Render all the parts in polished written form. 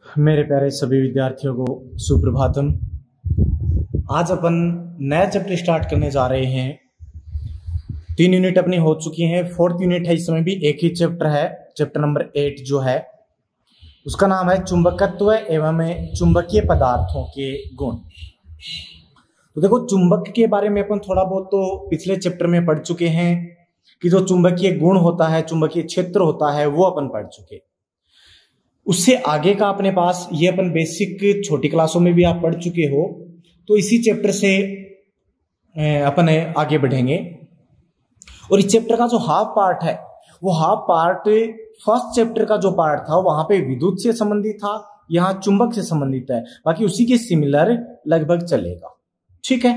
मेरे प्यारे सभी विद्यार्थियों को सुप्रभातम। आज अपन नया चैप्टर स्टार्ट करने जा रहे हैं। 3 यूनिट अपनी हो चुकी हैं, 4th यूनिट है। इस समय भी एक ही चैप्टर है, चैप्टर नंबर 8 जो है उसका नाम है चुंबकत्व एवं चुंबकीय पदार्थों के गुण। तो देखो, चुंबक के बारे में अपन थोड़ा बहुत तो पिछले चैप्टर में पढ़ चुके हैं कि जो चुंबकीय गुण होता है, चुंबकीय क्षेत्र होता है, वो अपन पढ़ चुके। उससे आगे का अपने पास ये अपन बेसिक छोटी क्लासों में भी आप पढ़ चुके हो, तो इसी चैप्टर से अपन आगे बढ़ेंगे। और इस चैप्टर का जो हाफ पार्ट है, वो हाफ पार्ट फर्स्ट चैप्टर का जो पार्ट था वहां पे विद्युत से संबंधित था, यहाँ चुंबक से संबंधित है। बाकी उसी के सिमिलर लगभग चलेगा। ठीक है,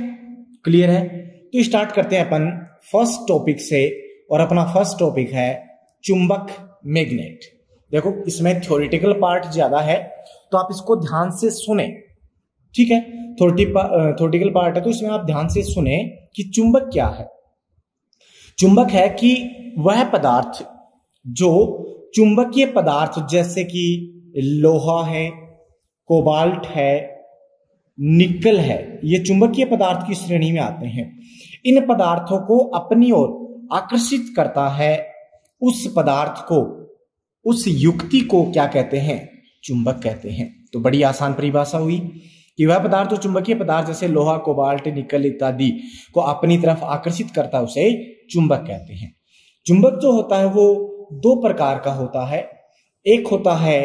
क्लियर है? तो स्टार्ट करते हैं अपन फर्स्ट टॉपिक से, और अपना फर्स्ट टॉपिक है चुंबक मैग्नेट। देखो, इसमें थ्योरेटिकल पार्ट ज्यादा है, तो आप इसको ध्यान से सुने। ठीक है, थ्योरेटिकल पार्ट है तो इसमें आप ध्यान से सुने कि चुंबक क्या है। चुंबक है कि वह पदार्थ जो चुंबकीय पदार्थ जैसे कि लोहा है, कोबाल्ट है, निकल है, ये चुंबकीय पदार्थ की श्रेणी में आते हैं। इन पदार्थों को अपनी ओर आकर्षित करता है। उस पदार्थ को, उस युक्ति को क्या कहते हैं? चुंबक कहते हैं। तो बड़ी आसान परिभाषा हुई कि वह पदार्थ जो चुंबकीय पदार्थ जैसे लोहा, कोबाल्ट, निकल इत्यादि को अपनी तरफ आकर्षित करता है, उसे चुंबक कहते हैं। चुंबक जो होता है वो 2 प्रकार का होता है। एक होता है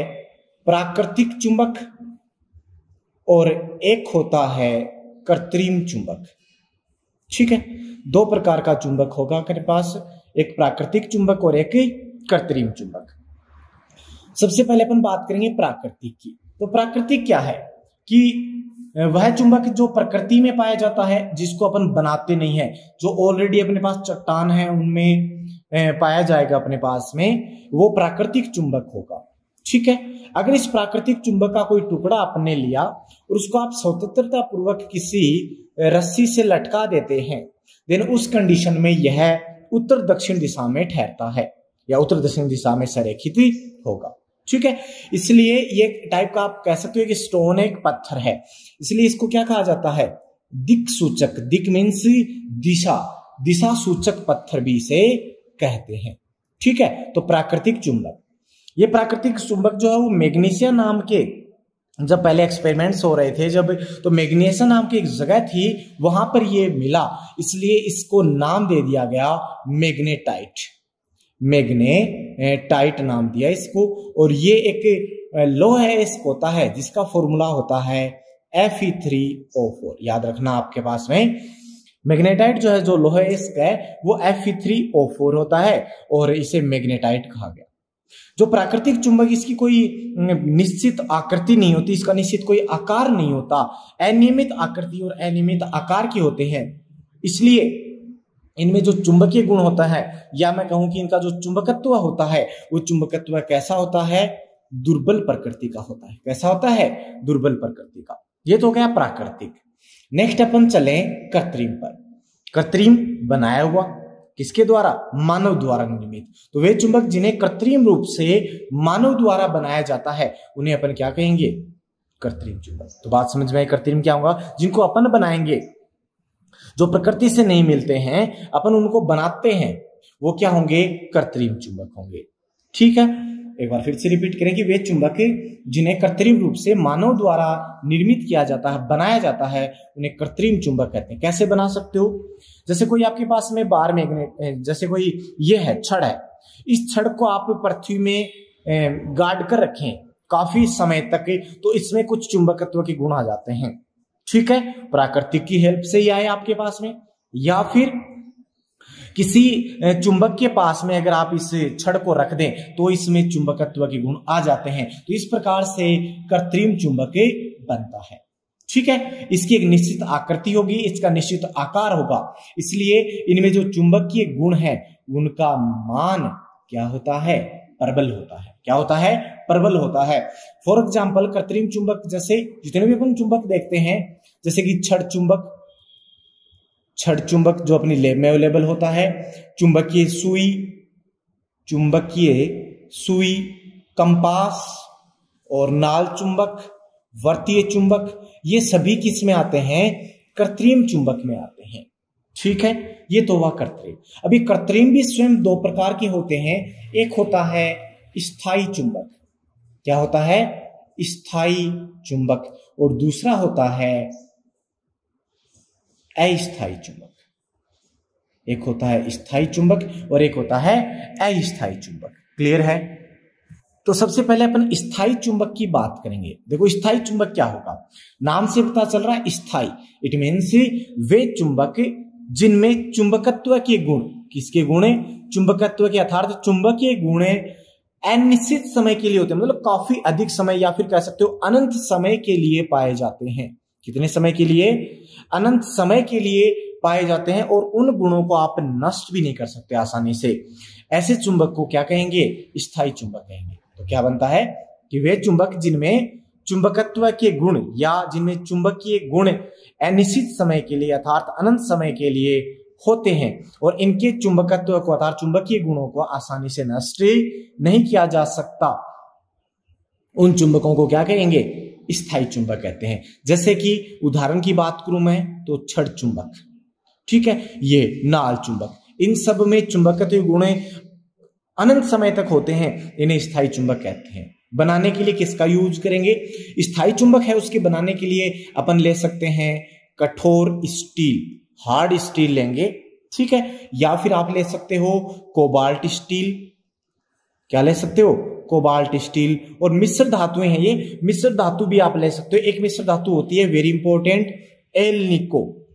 प्राकृतिक चुंबक और एक होता है कृत्रिम चुंबक। ठीक है, 2 प्रकार का चुंबक होगा हमारे पास, एक प्राकृतिक चुंबक और एक कृत्रिम चुंबक। सबसे पहले अपन बात करेंगे प्राकृतिक की। तो प्राकृतिक क्या है कि वह चुंबक जो प्रकृति में पाया जाता है, जिसको अपन बनाते नहीं है, जो ऑलरेडी अपने पास चट्टान है उनमें पाया जाएगा अपने पास में, वो प्राकृतिक चुंबक होगा। ठीक है, अगर इस प्राकृतिक चुंबक का कोई टुकड़ा आपने लिया और उसको आप स्वतंत्रता पूर्वक किसी रस्सी से लटका देते हैं, देन उस कंडीशन में यह उत्तर दक्षिण दिशा में ठहरता है या उत्तर दक्षिण दिशा में संरेखित होगा। ठीक है, इसलिए ये टाइप का आप कह सकते हो कि स्टोन एक पत्थर है, इसलिए इसको क्या कहा जाता है? दिक सूचक। दिक मीन्स दिशा, दिशा सूचक पत्थर भी इसे कहते हैं। ठीक है, तो प्राकृतिक चुंबक, ये प्राकृतिक चुंबक जो है वो मैग्नीशिया नाम के, जब पहले एक्सपेरिमेंट्स हो रहे थे जब, तो मैग्नीशिया नाम की एक जगह थी, वहां पर ये मिला, इसलिए इसको नाम दे दिया गया मैग्नेटाइट। मैग्नेटाइट नाम दिया इसको। और ये एक लोहा होता है जिसका फॉर्मूला होता है Fe3O4। याद रखना आपके पास में मैग्नेटाइट जो है, जो लोहा है वो Fe3O4 होता है और इसे मैग्नेटाइट कहा गया। जो प्राकृतिक चुंबक, इसकी कोई निश्चित आकृति नहीं होती, इसका निश्चित कोई आकार नहीं होता, अनियमित आकृति और अनियमित आकार के होते हैं। इसलिए इनमें जो चुंबकीय गुण होता है, या मैं कहूं कि इनका जो चुंबकत्व होता है, वो चुंबकत्व कैसा होता है? दुर्बल प्रकृति का होता है। कैसा होता है? दुर्बल प्रकृति का। ये तो गया प्राकृतिक। नेक्स्ट अपन चले कृत्रिम पर। कृत्रिम बनाया हुआ, किसके द्वारा? मानव द्वारा निर्मित। तो वे चुंबक जिन्हें कृत्रिम रूप से मानव द्वारा बनाया जाता है, उन्हें अपन क्या कहेंगे? कृत्रिम चुंबक। तो बात समझ में आई? कृत्रिम क्या होगा? जिनको अपन बनाएंगे, जो प्रकृति से नहीं मिलते हैं, अपन उनको बनाते हैं, वो क्या होंगे? कृत्रिम चुंबक होंगे। ठीक है, एक बार फिर से रिपीट करें कि वे चुंबक जिन्हें कृत्रिम रूप से मानव द्वारा निर्मित किया जाता है, बनाया जाता है, उन्हें कृत्रिम चुंबक कहते हैं। कैसे बना सकते हो? जैसे कोई आपके पास में बार मैग्नेट, जैसे कोई ये है छड़ है, इस छड़ को आप पृथ्वी में गाड़ कर रखें काफी समय तक, तो इसमें कुछ चुंबकत्व के गुण आ जाते हैं। ठीक है, प्राकृतिक की हेल्प से ही आए आपके पास में, या फिर किसी चुंबक के पास में अगर आप इस छड़ को रख दें तो इसमें चुंबकत्व के गुण आ जाते हैं। तो इस प्रकार से कृत्रिम चुंबक बनता है। ठीक है, इसकी एक निश्चित आकृति होगी, इसका निश्चित आकार होगा, इसलिए इनमें जो चुंबकीय गुण है उनका मान क्या होता है? प्रबल होता है। क्या होता है? प्रबल होता है। फॉर एग्जाम्पल, कृत्रिम चुंबक जैसे जितने भी अपन चुंबक देखते हैं, जैसे कि छड़ चुंबक जो अपनी लैब में अवेलेबल होता है, चुंबकीय सुई, कंपास और नाल चुंबक, वर्तीय चुंबक, ये सभी किस में आते हैं? कृत्रिम चुंबक में आते हैं। ठीक है, ये तो हुआ कृत्रिम। अभी कृत्रिम भी स्वयं दो प्रकार के होते हैं। एक होता है स्थायी चुंबक, क्या होता है? स्थायी चुंबक, और दूसरा होता है अस्थायी चुंबक। एक होता है स्थायी चुंबक और एक होता है अस्थायी चुंबक। क्लियर है? तो सबसे पहले अपन स्थायी चुंबक की बात करेंगे। देखो स्थायी चुंबक क्या होगा, नाम से पता चल रहा है स्थायी, इट मीन्स वे चुंबक जिनमें चुंबकत्व के गुण, किसके गुण? चुंबकत्व के, अर्थात चुंबकीय गुण अनिश्चित समय के लिए होते हैं, मतलब काफी अधिक समय या फिर कह सकते हो अनंत समय के लिए पाए जाते हैं। कितने समय के लिए? अनंत समय के लिए पाए जाते हैं, और उन गुणों को आप नष्ट भी नहीं कर सकते आसानी से। ऐसे चुंबक को क्या कहेंगे? स्थायी चुंबक कहेंगे। तो क्या बनता है कि वे चुंबक जिनमें चुंबकत्व के गुण या जिनमें चुंबकीय गुण अनिश्चित समय के लिए अर्थात अनंत समय के लिए होते हैं, और इनके चुंबकत्व को अर्थात चुंबकीय गुणों को आसानी से नष्ट नहीं किया जा सकता, उन चुंबकों को क्या कहेंगे? स्थायी चुंबक कहते हैं। जैसे कि उदाहरण की बात करूं मैं तो छड़ चुंबक, ठीक है, ये नाल चुंबक, इन सब में चुंबकत्व गुण अनंत समय तक होते हैं, इन्हें स्थायी चुंबक कहते हैं। बनाने के लिए किसका यूज करेंगे? स्थायी चुंबक है उसके बनाने के लिए अपन ले सकते हैं कठोर स्टील, हार्ड स्टील लेंगे, ठीक है, या फिर आप ले सकते हो कोबाल्ट स्टील। क्या ले सकते हो? Cobalt steel. और मिश्र धातुएं हैं, ये मिश्र धातु भी आप ले सकते हो। एक मिश्र धातु होती है वेरी इंपॉर्टेंट, एल निको।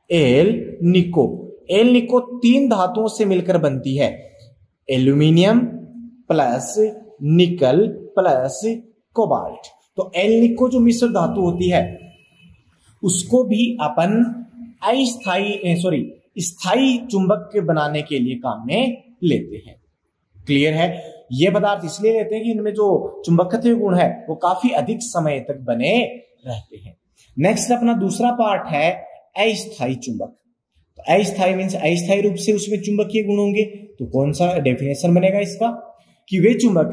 एल निको, एल निको 3 धातुओं से मिलकर बनती है, aluminium plus nickel plus cobalt. तो एल निको जो मिश्र धातु होती है उसको भी अपन स्थायी चुंबक के बनाने के लिए काम में लेते हैं। क्लियर है? ये पदार्थ इसलिए लेते हैं कि इनमें जो चुंबकत्व गुण है वो काफी अधिक समय तक बने रहते हैं। नेक्स्ट अपना दूसरा पार्ट है अस्थायी चुंबक। तो अस्थायी मीन्स अस्थायी रूप से उसमें चुंबकीय गुण होंगे। तो कौन सा डेफिनेशन बनेगा इसका? कि वे चुंबक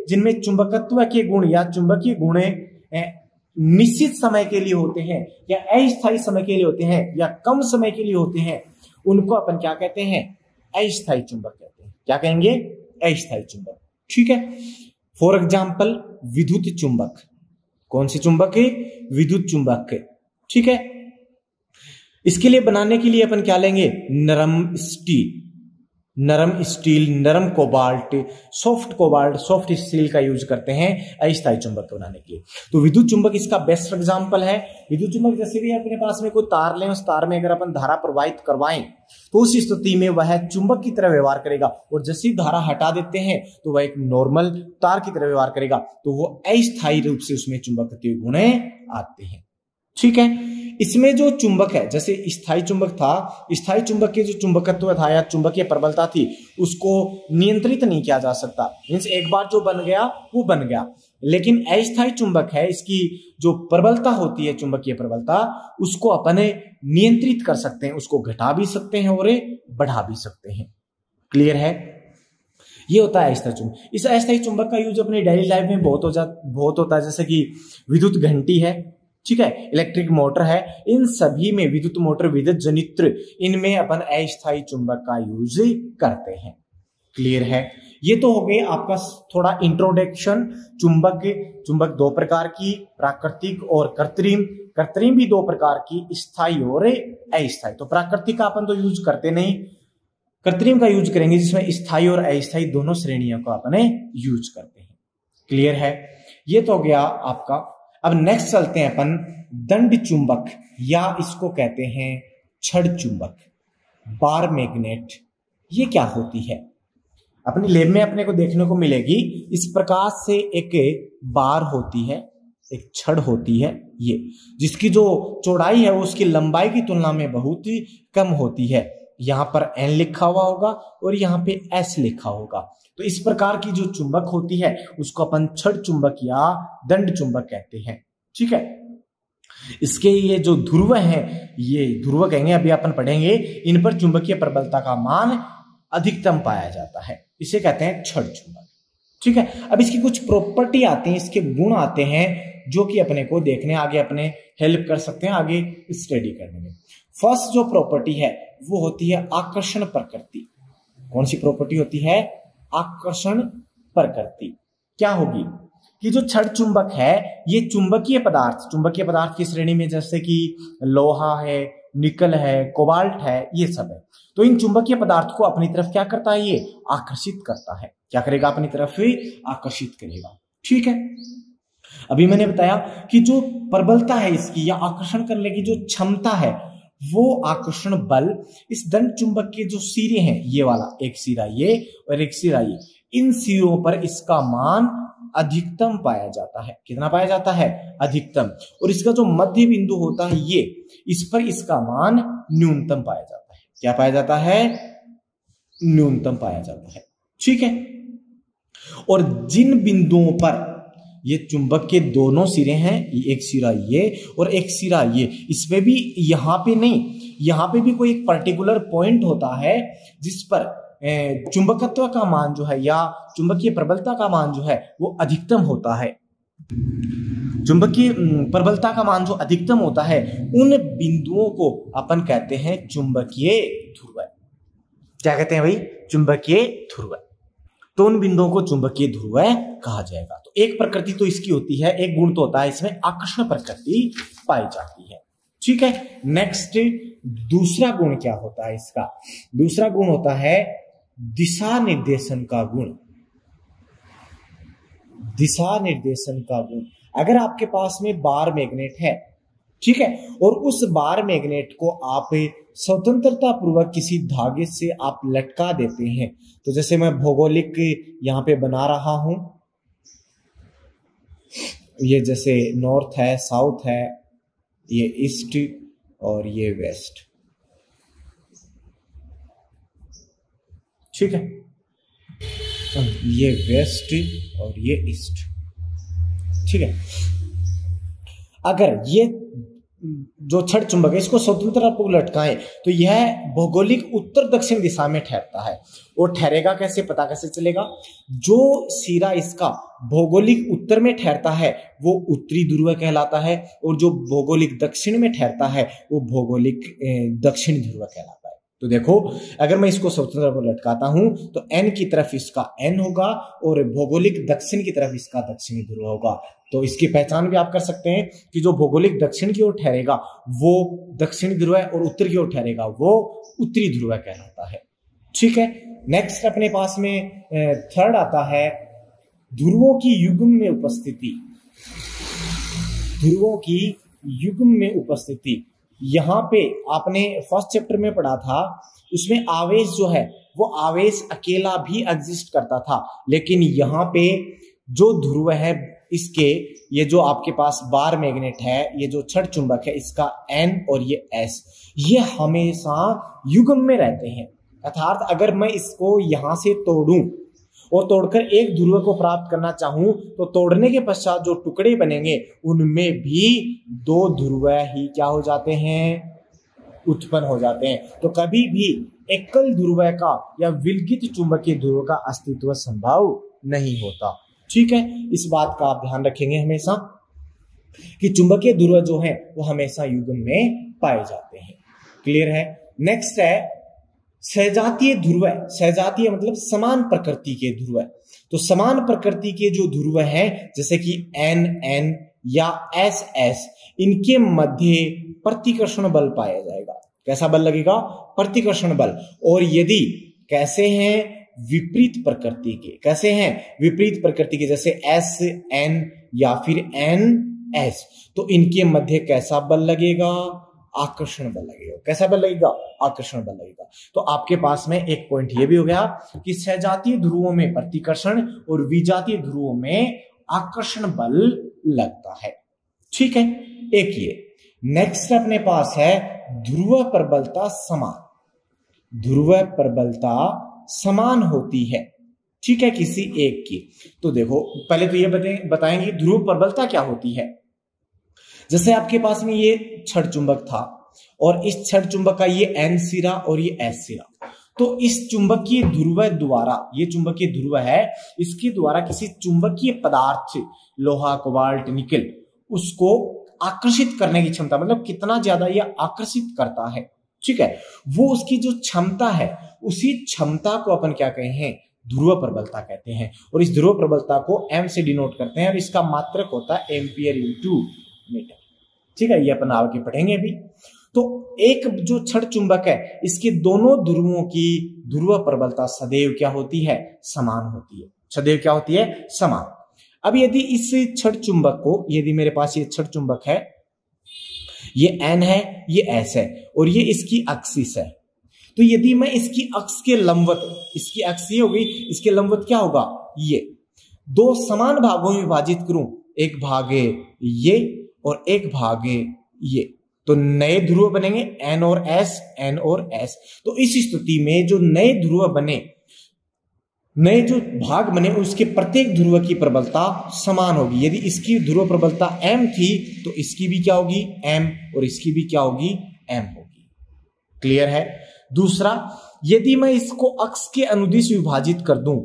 जिनमें चुंबकत्व के गुण या चुंबकीय गुण निश्चित समय के लिए होते हैं या अस्थायी समय के लिए होते हैं या कम समय के लिए होते हैं, उनको अपन क्या कहते हैं? अस्थायी चुंबक कहते हैं। क्या कहेंगे? अस्थायी चुंबक। ठीक है। फॉर एग्जाम्पल विद्युत चुंबक। कौन सी चुंबक है? विद्युत चुंबक। ठीक है। इसके लिए बनाने के लिए अपन क्या लेंगे? नरम स्टील, नरम कोबाल्ट, सॉफ्ट स्टील का यूज करते हैं अस्थायी चुंबक बनाने के लिए। तो विद्युत चुंबक इसका बेस्ट एग्जांपल है। विद्युत चुंबक जैसे भी अपने पास में कोई तार लें, उस तार में अगर अपन धारा प्रवाहित करवाएं तो उस स्थिति में वह चुंबक की तरह व्यवहार करेगा, और जैसे ही धारा हटा देते हैं तो वह एक नॉर्मल तार की तरह व्यवहार करेगा, तो वो अस्थायी रूप से उसमें चुंबकत्व गुण आते हैं। ठीक है। इसमें जो चुंबक है, जैसे स्थायी चुंबक था, स्थायी चुंबक के जो चुंबकत्व था या चुंबकीय प्रबलता थी उसको नियंत्रित नहीं किया जा सकता। मींस एक बार जो बन गया वो बन गया। लेकिन अस्थायी चुंबक है, इसकी जो प्रबलता होती है, चुंबकीय प्रबलता, उसको अपन नियंत्रित कर सकते हैं, उसको घटा भी सकते हैं और बढ़ा भी सकते हैं। क्लियर है? ये होता है अस्थायी चुंबक। इस अस्थायी चुंबक का यूज अपनी डेली लाइफ में बहुत होता है, जैसे कि विद्युत घंटी है, ठीक है, इलेक्ट्रिक मोटर है, इन सभी में, विद्युत मोटर, विद्युत जनित्र, इनमें अपन अस्थायी चुंबक का यूज करते हैं। क्लियर है? ये तो हो गए आपका थोड़ा इंट्रोडक्शन। चुंबक दो प्रकार की, प्राकृतिक और कृत्रिम। कृत्रिम भी दो प्रकार की, स्थायी और अस्थायी। तो प्राकृतिक का अपन तो यूज करते नहीं, कृत्रिम का यूज करेंगे जिसमें स्थायी और अस्थायी दोनों श्रेणियों को अपन यूज करते हैं। क्लियर है? ये तो हो गया आपका। अब नेक्स्ट चलते हैं अपन दंड चुंबक, या इसको कहते हैं छड़ चुंबक, बार मैग्नेट। ये क्या होती है? अपनी लैब में अपने को देखने को मिलेगी। इस प्रकार से एक बार होती है, एक छड़ होती है, ये जिसकी जो चौड़ाई है वो उसकी लंबाई की तुलना में बहुत ही कम होती है। यहां पर N लिखा हुआ होगा और यहां पे S लिखा होगा। तो इस प्रकार की जो चुंबक होती है उसको अपन छड़ चुंबक या दंड चुंबक कहते हैं। ठीक है। इसके ये जो ध्रुव हैं, ये ध्रुव कहेंगे, अभी अपन पढ़ेंगे, इन पर चुंबकीय प्रबलता का मान अधिकतम पाया जाता है, इसे कहते हैं छड़ चुंबक। ठीक है, अब इसकी कुछ प्रॉपर्टी आती हैं, इसके गुण आते हैं जो कि अपने को देखने आगे अपने हेल्प कर सकते हैं आगे स्टडी करने में। फर्स्ट जो प्रॉपर्टी है वो होती है आकर्षण प्रकृति। कौन सी प्रॉपर्टी होती है? आकर्षण प्रकृति। क्या होगी कि जो छड़ चुंबक है ये चुंबकीय पदार्थ की श्रेणी में, जैसे कि लोहा है, निकल है, कोबाल्ट है, ये सब है। तो इन चुंबकीय पदार्थ को अपनी तरफ क्या करता है? ये आकर्षित करता है। क्या करेगा? अपनी तरफ ही आकर्षित करेगा। ठीक है, अभी मैंने बताया कि जो प्रबलता है इसकी या आकर्षण करने की जो क्षमता है वो आकर्षण बल इस दंड चुंबक के जो सिरे हैं, ये वाला एक सिरा ये और एक सिरा ये, इन सिरों पर इसका मान अधिकतम पाया जाता है। कितना पाया जाता है? अधिकतम। और इसका जो मध्य बिंदु होता है ये, इस पर इसका मान न्यूनतम पाया जाता है। क्या पाया जाता है? न्यूनतम पाया जाता है। ठीक है, और जिन बिंदुओं पर ये चुंबक के दोनों सिरे हैं, एक सिरा ये और एक सिरा ये, इसमें भी यहां पे नहीं, यहां पे भी कोई एक पर्टिकुलर पॉइंट होता है जिस पर चुंबकत्व का मान जो है या चुंबकीय प्रबलता का मान जो है वो अधिकतम होता है। चुंबकीय प्रबलता का मान जो अधिकतम होता है उन बिंदुओं को अपन कहते हैं चुंबकीय ध्रुव। क्या कहते हैं भाई? चुंबकीय ध्रुव। तो उन बिंदुओं को चुंबकीय ध्रुव कहा जाएगा। तो एक प्रकृति तो इसकी होती है, एक गुण तो होता है इसमें आकर्षण प्रकृति पाई जाती है। ठीक है, नेक्स्ट दूसरा गुण क्या होता है इसका? दूसरा गुण होता है दिशा निर्देशन का गुण। दिशा निर्देशन का गुण, अगर आपके पास में बार मैग्नेट है, ठीक है, और उस बार मैग्नेट को आप स्वतंत्रता पूर्वक किसी धागे से आप लटका देते हैं, तो जैसे मैं भौगोलिक यहां पे बना रहा हूं, ये जैसे नॉर्थ है, साउथ है, ये ईस्ट और ये वेस्ट। ठीक है, ये वेस्ट और ये ईस्ट। ठीक है, अगर ये जो छड़ चुंबक है इसको स्वतंत्र पूर्वक लटकाएं तो यह भौगोलिक उत्तर दक्षिण दिशा में ठहरता है। और ठहरेगा कैसे? पता कैसे चलेगा? जो सिरा इसका भौगोलिक उत्तर में ठहरता है वो उत्तरी ध्रुव कहलाता है, और जो भौगोलिक दक्षिण में ठहरता है वो भौगोलिक दक्षिण ध्रुव कहलाता है। तो देखो, अगर मैं इसको स्वतंत्र पर लटकाता हूं तो एन की तरफ इसका एन होगा और भौगोलिक दक्षिण की तरफ इसका दक्षिणी ध्रुव होगा। तो इसकी पहचान भी आप कर सकते हैं कि जो भौगोलिक दक्षिण की ओर ठहरेगा वो दक्षिणी ध्रुव है और उत्तर की ओर ठहरेगा वो उत्तरी ध्रुव कहलाता है। ठीक है, नेक्स्ट अपने पास में थर्ड आता है ध्रुवों की युग्म में उपस्थिति। ध्रुवों की युग्म में उपस्थिति, यहां पे आपने फर्स्ट चैप्टर में पढ़ा था, उसमें आवेश जो है वो आवेश अकेला भी एग्जिस्ट करता था, लेकिन यहाँ पे जो ध्रुव है इसके, ये जो आपके पास बार मैग्नेट है, ये जो छड़ चुंबक है, इसका N और ये S, ये हमेशा युग्म में रहते हैं। अर्थात अगर मैं इसको यहां से तोड़ूं और तोड़कर एक ध्रुव को प्राप्त करना चाहूं तो तोड़ने के पश्चात जो टुकड़े बनेंगे उनमें भी दो ध्रुव ही क्या हो जाते हैं? उत्पन्न हो जाते हैं। तो कभी भी एकल ध्रुव का या विलगित चुंबकीय ध्रुव का अस्तित्व संभव नहीं होता। ठीक है, इस बात का आप ध्यान रखेंगे हमेशा कि चुंबकीय ध्रुव जो है वो हमेशा युग्म में पाए जाते हैं। क्लियर है? नेक्स्ट है सहजातीय ध्रुव। सहजातीय मतलब समान प्रकृति के ध्रुव। तो समान प्रकृति के जो ध्रुव हैं जैसे कि N N या S S, इनके मध्य प्रतिकर्षण बल पाया जाएगा। कैसा बल लगेगा? प्रतिकर्षण बल। और यदि कैसे हैं? विपरीत प्रकृति के। कैसे हैं? विपरीत प्रकृति के, जैसे S N या फिर N S, तो इनके मध्य कैसा बल लगेगा? आकर्षण बल लगेगा। कैसा बल लगेगा? आकर्षण बल लगेगा। तो आपके पास में एक पॉइंट ये भी हो गया कि सहजातीय ध्रुवों में प्रतिकर्षण और विजातीय ध्रुवों में आकर्षण बल लगता है। ठीक है, एक ये। नेक्स्ट अपने पास है ध्रुव प्रबलता समान। ध्रुव प्रबलता समान होती है, ठीक है, किसी एक की। तो देखो, पहले तो ये बताएंगे ध्रुव प्रबलता क्या होती है। जैसे आपके पास में ये छड़ चुंबक था और इस छड़ चुंबक का ये N सिरा और ये S सिरा, तो इस चुंबकीय ध्रुव द्वारा, ये चुंबकीय ध्रुव है, इसके द्वारा किसी चुंबकीय पदार्थ, लोहा, कोबाल्ट, निकल, उसको आकर्षित करने की क्षमता, मतलब कितना ज्यादा यह आकर्षित करता है, ठीक है, वो उसकी जो क्षमता है, उसी क्षमता को अपन क्या कहे हैं, ध्रुव प्रबलता कहते हैं। और इस ध्रुव प्रबलता को m से डिनोट करते हैं और इसका मात्रक होता है एम्पियर इंटू मीटर, ठीक है, ये अपन आगे पढ़ेंगे अभी। तो एक जो छड़ चुंबक है, इसके दोनों ध्रुवों की ध्रुव प्रबलता सदैव क्या होती है, समान होती है, सदैव क्या होती है, समान। अब यदि इस छड़ चुंबक को, यदि मेरे पास ये छड़ चुंबक है, ये n है, ये s है, और ये इसकी एक्सिस है, तो यदि मैं इसकी अक्ष के लंबवत, इसकी अक्ष ये हो गई, इसके लंबवत क्या होगा, ये दो समान भागों में विभाजित करूं, एक भागे ये और एक भागे ये, तो नए ध्रुव बनेंगे n और s, n और s। तो इस स्थिति में जो नए ध्रुव बने, नए जो भाग बने, उसके प्रत्येक ध्रुव की प्रबलता समान होगी। यदि इसकी ध्रुव प्रबलता m थी तो इसकी भी क्या होगी, m, और इसकी भी क्या होगी, m होगी। क्लियर है। दूसरा, यदि मैं इसको अक्ष के अनुदिश विभाजित कर दूं,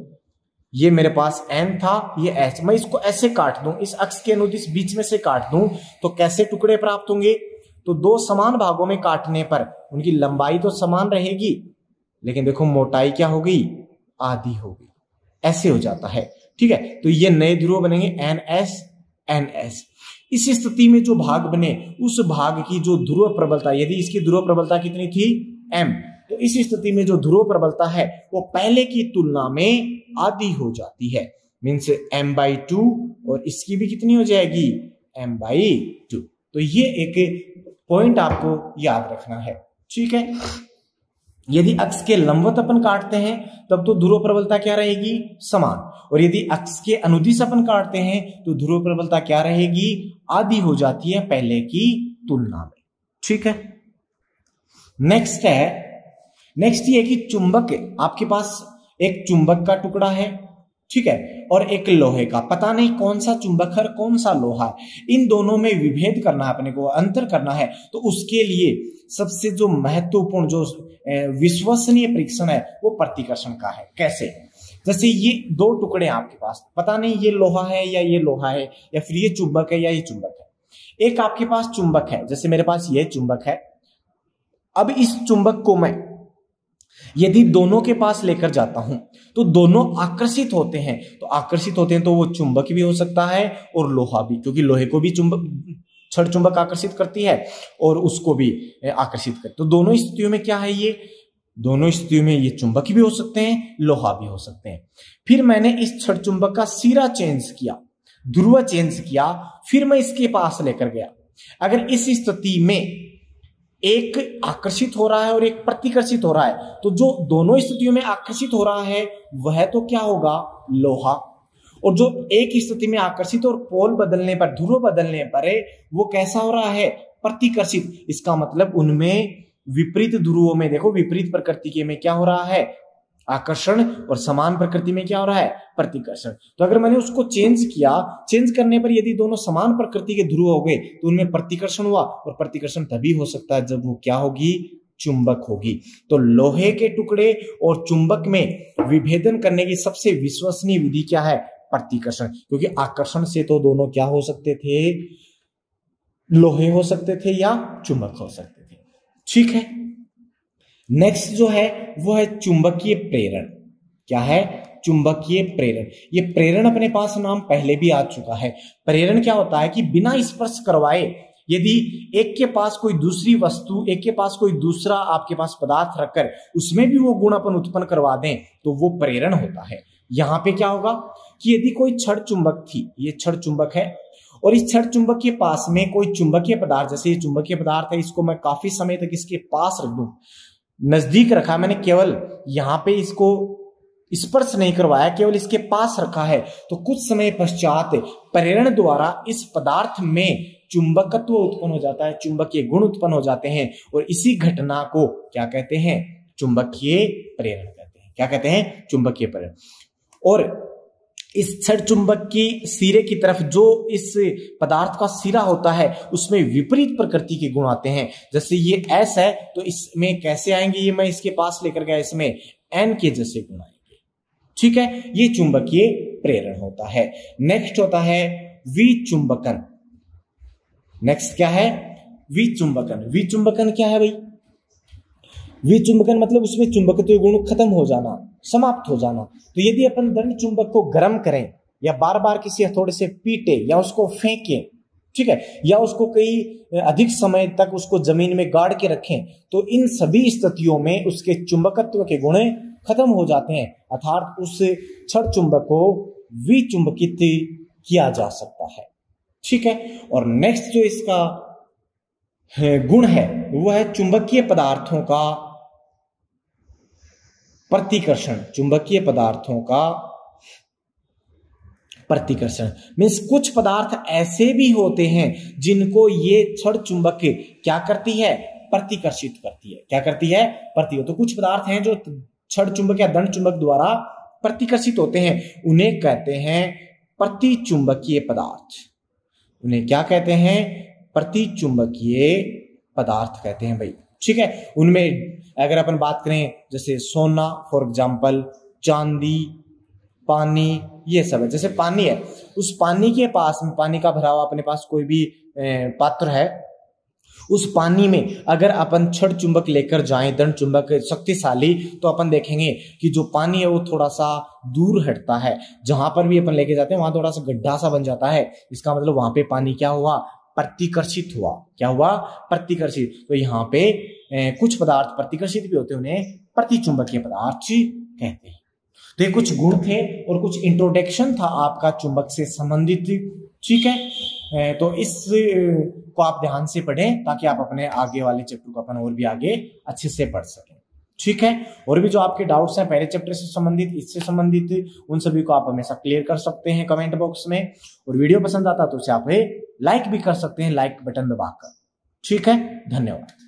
ये मेरे पास n था, ये s, मैं इसको ऐसे काट दूं, इस अक्ष के अनुदिश बीच में से काट दूं, तो कैसे टुकड़े प्राप्त होंगे, तो दो समान भागों में काटने पर उनकी लंबाई तो समान रहेगी, लेकिन देखो मोटाई क्या हो गई, आधी हो गई, ऐसे हो जाता है, ठीक है। तो ये नए ध्रुव बनेंगे ns, ns। इस स्थिति में जो भाग बने, उस भाग की जो ध्रुव प्रबलता, यदि इसकी ध्रुव प्रबलता कितनी थी, m, तो इस स्थिति में जो ध्रुव प्रबलता है वो पहले की तुलना में आधी हो जाती है, मीन्स m/2, और इसकी भी कितनी हो जाएगी, m/2। तो ये एक पॉइंट आपको याद रखना है, ठीक है। यदि अक्ष के लंबवत अपन काटते हैं तब तो ध्रुव प्रबलता क्या रहेगी, समान, और यदि अक्ष के अनुदिश अपन काटते हैं तो ध्रुव प्रबलता क्या रहेगी, आधी हो जाती है पहले की तुलना में, ठीक है। नेक्स्ट ये कि चुंबक, आपके पास एक चुंबक का टुकड़ा है, ठीक है, और एक लोहे का, पता नहीं कौन सा चुंबक है और कौन सा लोहा है, इन दोनों में विभेद करना है, अपने को अंतर करना है। तो उसके लिए सबसे जो महत्वपूर्ण, जो विश्वसनीय परीक्षण है वो प्रतिकर्षण का है। कैसे, जैसे ये दो टुकड़े हैं आपके पास, पता नहीं ये लोहा है या ये लोहा है, या फिर ये चुंबक है या ये चुंबक है। एक आपके पास चुंबक है, जैसे मेरे पास ये चुंबक है, अब इस चुंबक को मैं यदि दोनों के पास लेकर जाता हूं तो दोनों आकर्षित होते हैं, तो वो चुंबक भी हो सकता है और लोहा भी, क्योंकि लोहे को भी छड़ चुंबक आकर्षित करती है और उसको भी आकर्षित करती है। तो दोनों स्थितियों में क्या है, ये दोनों स्थितियों में ये चुंबक भी हो सकते हैं, लोहा भी हो सकते हैं। फिर मैंने इस छड़ चुंबक का सिरा चेंज किया, ध्रुव चेंज किया, फिर मैं इसके पास लेकर गया। अगर इस स्थिति में एक आकर्षित हो रहा है और एक प्रतिकर्षित हो रहा है, तो जो दोनों स्थितियों में आकर्षित हो रहा है वह तो क्या होगा, लोहा, और जो एक स्थिति में आकर्षित और पोल बदलने पर, ध्रुव बदलने पर वो कैसा हो रहा है, प्रतिकर्षित। इसका मतलब उनमें विपरीत ध्रुवों में, देखो विपरीत प्रकृति के में क्या हो रहा है, आकर्षण, और समान प्रकृति में क्या हो रहा है, प्रतिकर्षण। तो अगर मैंने उसको चेंज किया, चेंज करने पर यदि दोनों समान प्रकृति के ध्रुव हो गए तो उनमें प्रतिकर्षण हुआ, और प्रतिकर्षण तभी हो सकता है जब वो क्या होगी, चुंबक होगी। तो लोहे के टुकड़े और चुंबक में विभेदन करने की सबसे विश्वसनीय विधि क्या है, प्रतिकर्षण, क्योंकि आकर्षण से तो दोनों क्या हो सकते थे, लोहे हो सकते थे या चुंबक हो सकते थे, ठीक है। नेक्स्ट जो है वो है चुंबकीय प्रेरण। क्या है, चुंबकीय प्रेरण। ये प्रेरण अपने पास नाम पहले भी आ चुका है। प्रेरण क्या होता है कि बिना स्पर्श करवाए यदि एक के पास कोई दूसरी वस्तु, एक के पास कोई दूसरा आपके पास पदार्थ रखकर उसमें भी वो गुण अपन उत्पन्न करवा दें तो वो प्रेरण होता है। यहां पे क्या होगा कि यदि कोई छड़ चुंबक थी, ये छड़ चुंबक है, और इस छड़ चुंबक के पास में कोई चुंबकीय पदार्थ, जैसे ये चुंबकीय पदार्थ है, इसको मैं काफी समय तक इसके पास रख दूं, नजदीक रखा, मैंने केवल यहां पे इसको स्पर्श नहीं करवाया, केवल इसके पास रखा है, तो कुछ समय पश्चात प्रेरण द्वारा इस पदार्थ में चुंबकत्व उत्पन्न हो जाता है, चुंबकीय गुण उत्पन्न हो जाते हैं, और इसी घटना को क्या कहते हैं, चुंबकीय प्रेरण कहते हैं। क्या कहते हैं, चुंबकीय प्रेरण। और इस छड़ चुंबक की सिरे की तरफ जो इस पदार्थ का सिरा होता है उसमें विपरीत प्रकृति के गुण आते हैं। जैसे ये S है तो इसमें कैसे आएंगे, ये मैं इसके पास लेकर गया, इसमें N के जैसे गुण आएंगे। ठीक है, ये चुंबकीय प्रेरण होता है। नेक्स्ट होता है विचुंबकन। नेक्स्ट क्या है? विचुंबकन। विचुंबकन क्या है भाई? विचुंबकन मतलब उसमें चुंबकत्व गुण खत्म हो जाना, समाप्त हो जाना। तो यदि अपन दंड चुंबक को गर्म करें या बार बार किसी हथौड़े से पीटे या उसको फेंकें, ठीक है, या उसको कई अधिक समय तक उसको जमीन में गाड़ के रखें, तो इन सभी स्थितियों में उसके चुंबकत्व के गुण खत्म हो जाते हैं, अर्थात उस छड़ चुंबक को विचुंबकित किया जा सकता है। ठीक है, और नेक्स्ट जो इसका गुण है वो है चुंबकीय पदार्थों का प्रतिकर्षण। चुंबकीय पदार्थों का प्रतिकर्षण मीन्स कुछ पदार्थ ऐसे भी होते हैं जिनको ये छड़ चुंबक क्या करती है? प्रतिकर्षित करती है। क्या करती है? तो कुछ पदार्थ हैं जो छड़ चुंबक या दंड चुंबक द्वारा प्रतिकर्षित होते हैं, उन्हें कहते हैं प्रतिचुंबकीय पदार्थ। उन्हें क्या कहते हैं? प्रतिचुंबकीय पदार्थ कहते हैं भाई। ठीक है, उनमें अगर अपन बात करें जैसे सोना फॉर एग्जाम्पल, चांदी, पानी, ये सब है। जैसे पानी है, उस पानी के पास में, पानी का भरा हुआ अपने पास कोई भी पात्र है, उस पानी में अगर अपन छड़ चुंबक लेकर जाएं, दंड चुंबक शक्तिशाली, तो अपन देखेंगे कि जो पानी है वो थोड़ा सा दूर हटता है। जहां पर भी अपन लेके जाते हैं वहां थोड़ा सा गड्ढा सा बन जाता है। इसका मतलब वहां पे पानी क्या हुआ? प्रतिकर्षित हुआ। क्या हुआ? प्रतिकर्षित। तो यहाँ पे कुछ पदार्थ प्रतिकर्षित भी होते हैं, उन्हें प्रतिचुंबकीय पदार्थ कहते हैं। तो ये कुछ गुण थे और कुछ इंट्रोडक्शन था आपका चुंबक से संबंधित। ठीक है, तो इस को आप ध्यान से पढ़ें ताकि आप अपने आगे वाले चैप्टर को अपन और भी आगे अच्छे से पढ़ सकें। ठीक है, और भी जो आपके डाउट्स हैं पहले चैप्टर से संबंधित, इससे संबंधित, उन सभी को आप हमेशा क्लियर कर सकते हैं कमेंट बॉक्स में। और वीडियो पसंद आता तो उसे आप लाइक भी कर सकते हैं, लाइक बटन दबाकर। ठीक है, धन्यवाद।